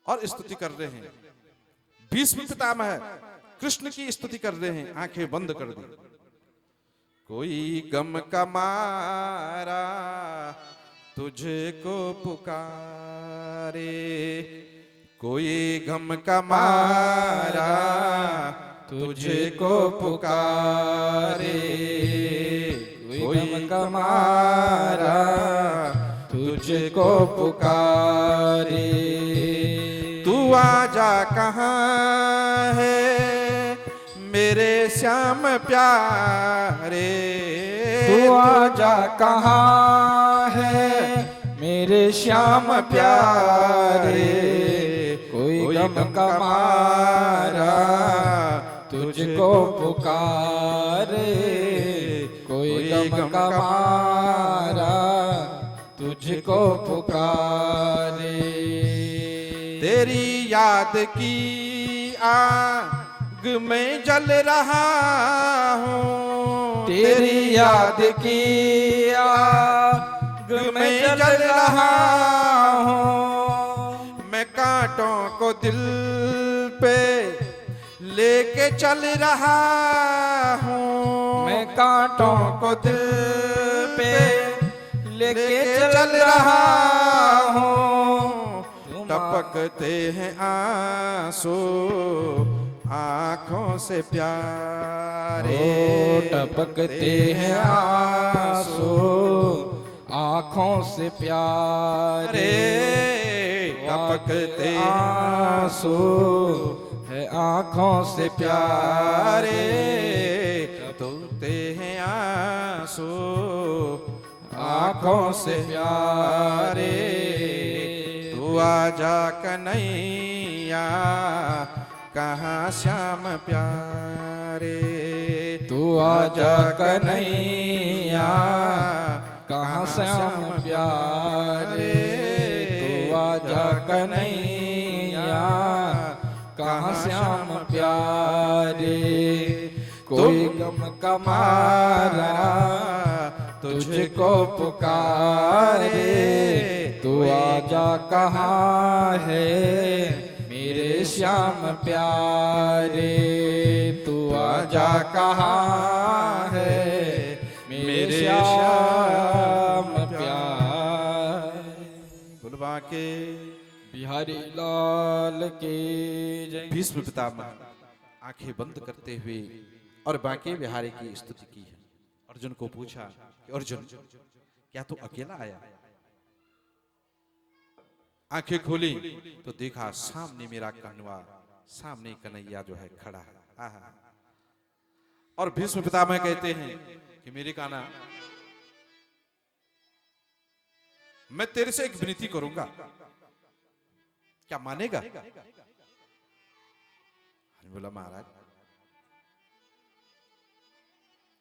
और स्तुति कर रहे हैं। भीष्म पितामह कृष्ण की स्तुति कर रहे हैं, आंखें बंद कर दी। कोई गम का मारा तुझको पुकारे, कोई गम का मारा तुझको पुकारे, कोई गम का मारा तुझको पुकारे। तू आजा कहाँ है मेरे श्याम प्यारे, तू आजा कहाँ है मेरे श्याम प्यारे। कोई गम का मारा तुझको पुकारे, कोई गम का मारा तुझको पुकारे। तेरी याद की आग में जल रहा हूँ, तेरी याद की आग में जल रहा हूँ। मैं कांटों को दिल पे लेके चल रहा हूँ, मैं कांटों को दिल पे लेके चल रहा हूँ। टपकते हैं आंसू आँखों से प्यारे, टपकते हैं आंसू आँखों से प्यारे। टपकते आंसू है आँखों से प्यारे। टपकते हैं आंसू आँखों से प्यारे। तू आजा कन्हैया कहाँ श्याम प्यारे, तू आजा कन्हैया कहाँ श्याम प्यारे। तू आजा कन्हैया कहाँ श्याम प्यारे। कोई गम का मारा तुझको पुकारे, तू आजा कहाँ है मेरे श्याम प्यारे। तू आजा कहाँ है मेरे श्याम प्यारे। बुलवा के बिहारी लाल के जय। भीष्म पितामह आंखें बंद करते हुए और बांके बिहारी की स्तुति की है। अर्जुन को पूछा कि अर्जुन क्या तू अकेला आया? आंखें खोली तो देखा सामने मेरा कन्हवा, सामने कन्हैया जो है खड़ा है। आहा। और भीष्म पितामह कहते हैं कि मेरे कान्हा, मैं तेरे से एक विनती करूंगा, क्या मानेगा? बोला महाराज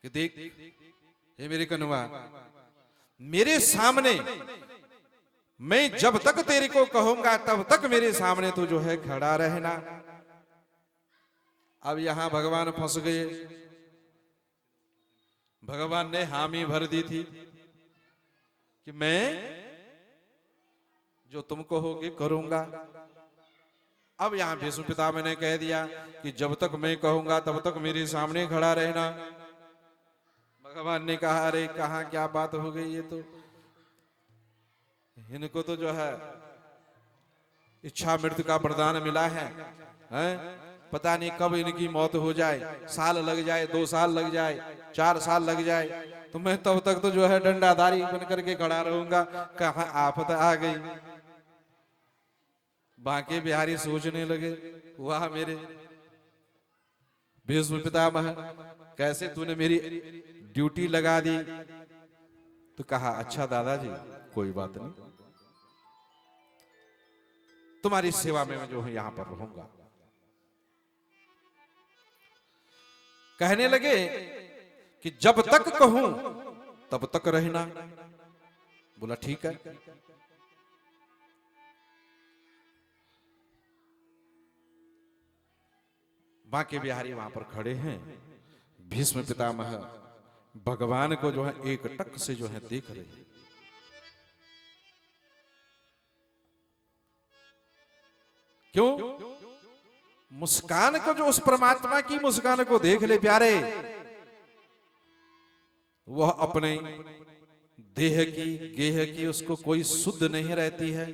कि देख हे मेरे कन्हवा, मेरे सामने मैं जब तक तेरे को कहूंगा तब तक मेरे सामने तू जो है खड़ा रहना। अब यहां भगवान फंस गए। भगवान ने हामी भर दी थी कि मैं जो तुम कहोगे करूंगा। अब यहां भीष्म पितामह ने कह दिया कि जब तक मैं कहूंगा तब तक मेरे सामने खड़ा रहना। भगवान ने कहा अरे कहां क्या बात हो गई, ये तो इनको तो जो है इच्छा मृत्यु का वरदान मिला है, हैं? पता नहीं कब इनकी मौत हो जाए, साल लग जाए, 2 साल लग जाए, 4 साल लग जाए, तो मैं तब तक तो जो है डंडाधारी बन करके खड़ा रहूंगा। कहां आफत आ गई। बांके बिहारी सोचने लगे, वाह मेरे भीष्म पितामह, कैसे तूने मेरी ड्यूटी लगा दी। तो कहा अच्छा दादाजी कोई बात नहीं, तुम्हारी सेवा में मैं जो है यहां पर रहूंगा। कहने लगे कि जब तक कहूं तब तक रहना। बोला ठीक है। बांके बिहारी वहां पर खड़े हैं। भीष्म पितामह भगवान को जो है एक टक से जो है देख रहे हैं। क्यों? मुस्कान को, जो उस परमात्मा की मुस्कान को देख ले प्यारे, वह अपने देह की गेह की उसको कोई सुध नहीं रहती है।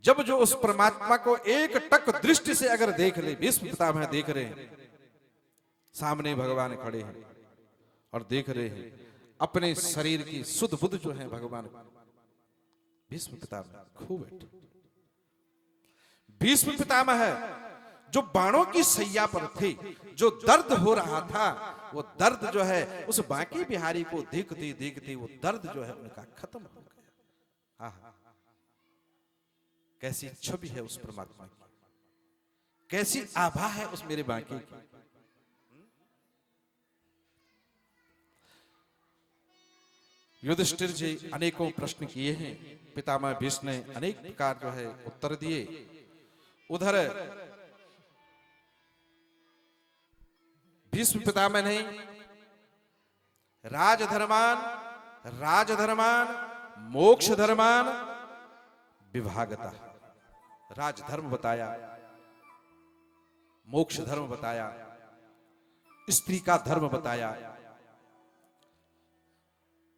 जब जो उस परमात्मा को एक टक दृष्टि से अगर देख ले, भीष्म पितामह देख रहे हैं, सामने भगवान खड़े हैं और देख रहे हैं अपने शरीर की सुध बुध जो है भगवान। भीष्म पितामह खूब बैठे। भीष्म पितामह जो बाणों की सैया पर थे, जो दर्द हो रहा था, वो दर्द जो है उस बांके बिहारी को देखते देखते वो दर्द जो है उनका खत्म हो गया। आहा, कैसी छवि है उस परमात्मा की, कैसी आभा है उस मेरे बांके की। युधिष्ठिर जी अनेकों प्रश्न किए हैं, पितामह भीष्म ने अनेक प्रकार जो है उत्तर दिए। उधर भीष्म पितामह ने राजधर्मान मोक्ष धर्मान विभागता, राजधर्म बताया, मोक्ष धर्म बताया, स्त्री का धर्म बताया,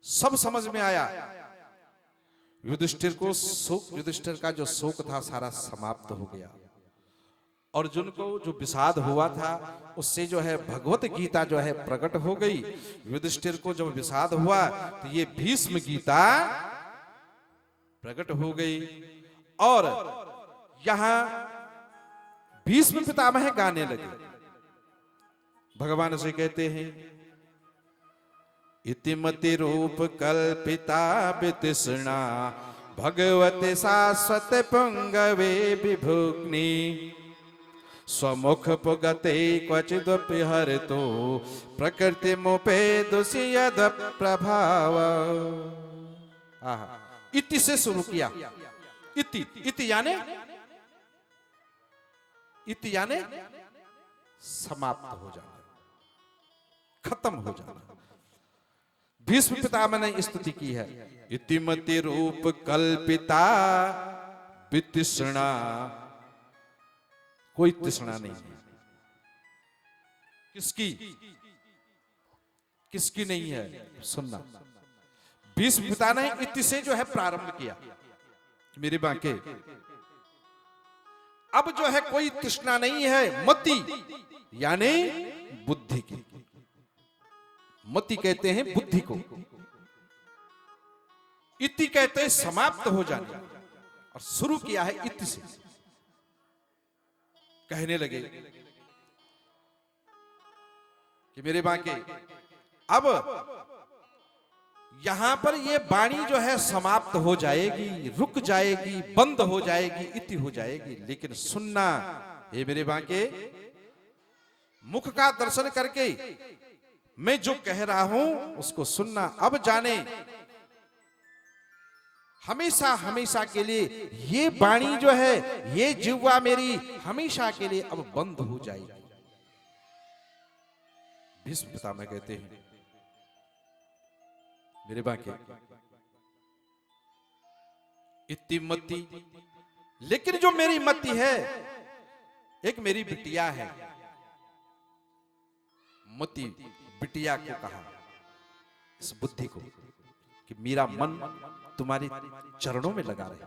सब समझ में आया। युधिष्ठिर को शोक, युधिष्ठिर का जो शोक था सारा समाप्त हो गया। अर्जुन को जो विषाद हुआ था उससे जो है भगवत गीता जो है प्रकट हो गई। युधिष्ठिर को जब विषाद हुआ तो ये भीष्म गीता प्रकट हो गई। और यहां भीष्म पितामह गाने लगे, भगवान से कहते हैं इतिमति रूप कल्पिता वितृष्णा भगवते शाश्वत पुंगवे विभुग्नि स्वमुख पुगते क्वचिदपि हरितो प्रकृति मुपे दुष्यद प्रभाव। इति से शुरू किया। इति यानी समाप्त हो जाना, खत्म हो जाना। भीष्म पितामह ने स्तुति की है, इतिमति रूप कल्पिता वितृष्णा, कोई तृष्णा नहीं है। किसकी नहीं है? सुनना, भीष्म पिता ने इति से जो है प्रारंभ किया मेरे बांके। अब जो है कोई तृष्णा नहीं है, मति यानी बुद्धि की। मति कहते हैं बुद्धि को, इति कहते हैं समाप्त हो जाने। और शुरू किया है इति से। कहने लगे कि मेरे बांके अब यहां पर ये वाणी जो है समाप्त हो जाएगी, रुक जाएगी, बंद हो जाएगी, इति हो जाएगी। लेकिन सुनना, ये मेरे बांके मुख का दर्शन करके मैं जो कह रहा हूं उसको सुनना। अब जाने हमेशा हमेशा के लिए ये वाणी जो है, ये जिह्वा मेरी हमेशा के लिए अब बंद हो जाएगी। भीष्म पितामह कहते हैं मेरे बांके इति मति, लेकिन जो मेरी मति है, एक मेरी बिटिया है। मति बिटिया को कहा, इस बुद्धि को, कि मेरा मन तुम्हारे चरणों में लगा रहे।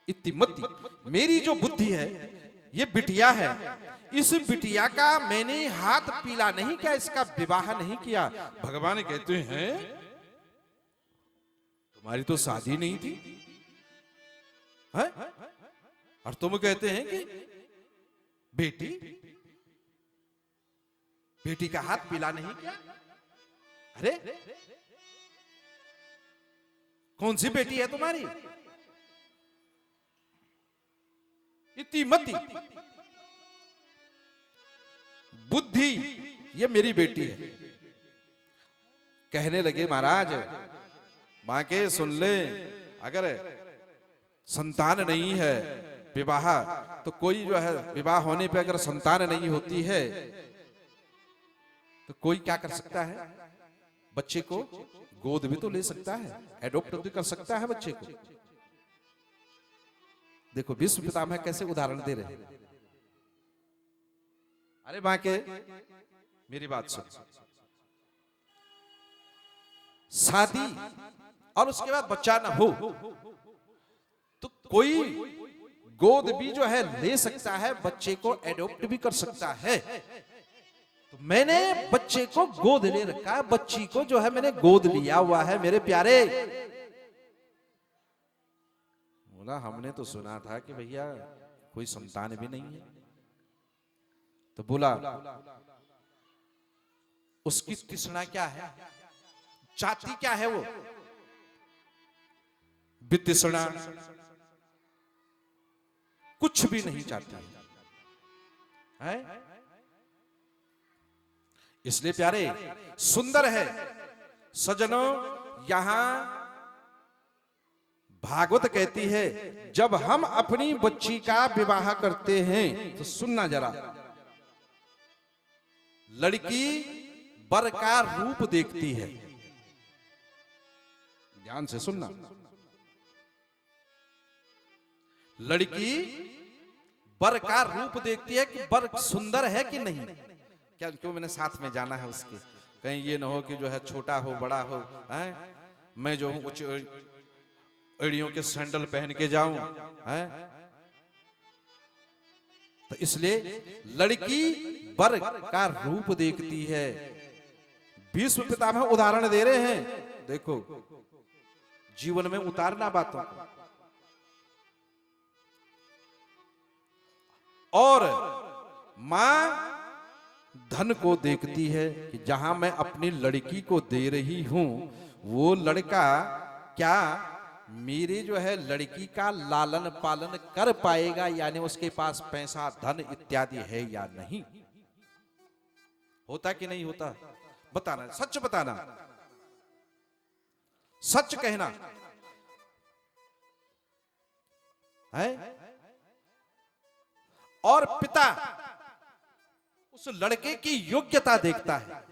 इति मति, मेरी जो बुद्धि है ये बिटिया है। इस बिटिया का मैंने हाथ पीला नहीं किया, इसका विवाह नहीं किया। भगवान कहते हैं तुम्हारी तो शादी नहीं थी है? और तुम कहते हैं कि बेटी का हाथ पीला नहीं किया। अरे कौन सी बेटी है तुम्हारी? इति मति, बुद्धि ये मेरी बेटी है। कहने लगे महाराज बांके सुन ले, अगर संतान नहीं है विवाह, तो कोई जो है विवाह होने पे अगर संतान नहीं होती है तो कोई क्या कर सकता है? बच्चे को गोद भी तो ले सकता है, एडॉप्ट भी कर सकता है बच्चे को। देखो विश्व पितामह कैसे उदाहरण दे रहे हैं। अरे बाके मेरी बात सुन, शादी और उसके बाद बच्चा ना हो तो कोई गोद भी जो है ले सकता है, बच्चे को एडॉप्ट भी कर सकता है। तो मैंने बच्चे को गोद ले रखा है, बच्ची को जो है मैंने गोद लिया हुआ है मेरे प्यारे। बोला हमने तो सुना था कि भैया कोई संतान भी नहीं है। तो बोला उसकी तृष्णा क्या है, चाहती क्या है वो, वितृष्णा कुछ भी नहीं चाहती है। इसलिए प्यारे सुंदर है सजनों, यहां भागवत कहती है जब हम अपनी बच्ची का विवाह करते हैं तो सुनना जरा, लड़की वर का रूप देखती है, ध्यान से सुनना, लड़की वर का रूप देखती है कि वर सुंदर है कि नहीं। क्या क्यों मैंने साथ में जाना है उसके, कहीं ये ना हो कि जो है छोटा हो बड़ा हो, हैं मैं जो हूं कुछ एड़ियों के सैंडल पहन के जाऊं, हैं। तो इसलिए लड़की वर का रूप देखती है। विश्व पितामह उदाहरण दे रहे हैं, देखो जीवन में उतारना बातों को। और मां धन को देखती है कि जहां मैं अपनी लड़की को दे रही हूं वो लड़का क्या मेरे जो है लड़की का लालन पालन कर पाएगा, यानी उसके पास पैसा धन इत्यादि है या नहीं। होता कि नहीं होता, बताना, सच बताना, सच कहना है। और पिता उस लड़के की योग्यता देखता है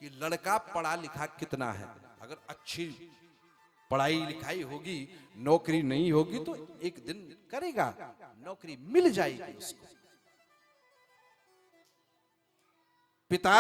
कि लड़का पढ़ा लिखा कितना है। अगर अच्छी पढ़ाई लिखाई होगी, नौकरी नहीं होगी तो एक दिन करेगा, नौकरी मिल जाएगी उसको। पिता